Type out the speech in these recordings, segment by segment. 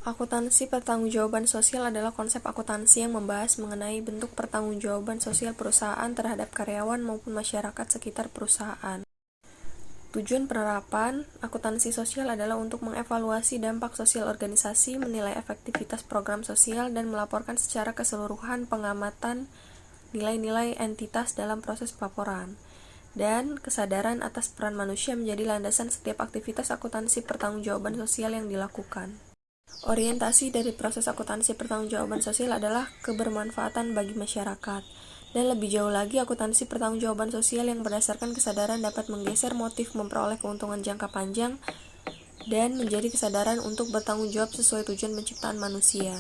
Akuntansi pertanggungjawaban sosial adalah konsep akuntansi yang membahas mengenai bentuk pertanggungjawaban sosial perusahaan terhadap karyawan maupun masyarakat sekitar perusahaan. Tujuan penerapan akuntansi sosial adalah untuk mengevaluasi dampak sosial organisasi, menilai efektivitas program sosial, dan melaporkan secara keseluruhan pengamatan nilai-nilai entitas dalam proses pelaporan. Dan kesadaran atas peran manusia menjadi landasan setiap aktivitas akuntansi pertanggungjawaban sosial yang dilakukan. Orientasi dari proses akuntansi pertanggungjawaban sosial adalah kebermanfaatan bagi masyarakat. Dan lebih jauh lagi, akuntansi pertanggungjawaban sosial yang berdasarkan kesadaran dapat menggeser motif memperoleh keuntungan jangka panjang dan menjadi kesadaran untuk bertanggung jawab sesuai tujuan penciptaan manusia.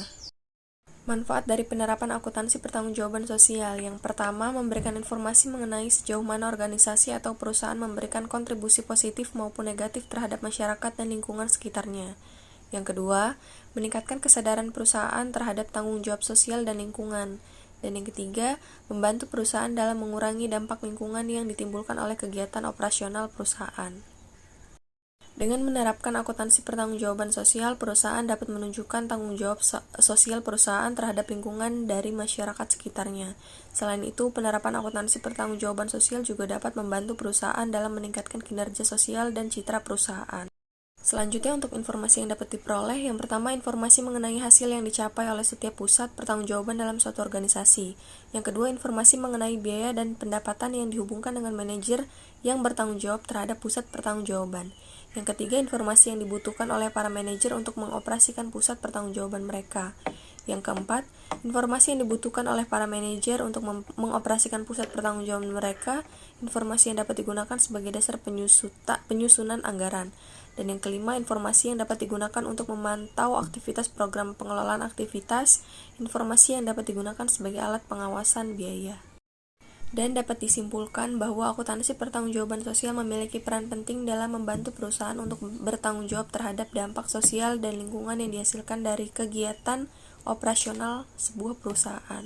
Manfaat dari penerapan akuntansi pertanggungjawaban sosial. Yang pertama, memberikan informasi mengenai sejauh mana organisasi atau perusahaan memberikan kontribusi positif maupun negatif terhadap masyarakat dan lingkungan sekitarnya. Yang kedua, meningkatkan kesadaran perusahaan terhadap tanggung jawab sosial dan lingkungan. Dan yang ketiga, membantu perusahaan dalam mengurangi dampak lingkungan yang ditimbulkan oleh kegiatan operasional perusahaan. Dengan menerapkan akuntansi pertanggungjawaban sosial, perusahaan dapat menunjukkan tanggung jawab sosial perusahaan terhadap lingkungan dari masyarakat sekitarnya. Selain itu, penerapan akuntansi pertanggungjawaban sosial juga dapat membantu perusahaan dalam meningkatkan kinerja sosial dan citra perusahaan. Selanjutnya, untuk informasi yang dapat diperoleh, yang pertama, informasi mengenai hasil yang dicapai oleh setiap pusat pertanggungjawaban dalam suatu organisasi. Yang kedua, informasi mengenai biaya dan pendapatan yang dihubungkan dengan manajer yang bertanggung jawab terhadap pusat pertanggungjawaban. Yang ketiga, informasi yang dibutuhkan oleh para manajer untuk mengoperasikan pusat pertanggungjawaban mereka. Yang keempat, informasi yang dibutuhkan oleh para manajer untuk mengoperasikan pusat pertanggungjawaban mereka, informasi yang dapat digunakan sebagai dasar penyusunan anggaran. Dan yang kelima, informasi yang dapat digunakan untuk memantau aktivitas program pengelolaan aktivitas, informasi yang dapat digunakan sebagai alat pengawasan biaya. Dan dapat disimpulkan bahwa akuntansi pertanggungjawaban sosial memiliki peran penting dalam membantu perusahaan untuk bertanggung jawab terhadap dampak sosial dan lingkungan yang dihasilkan dari kegiatan operasional sebuah perusahaan.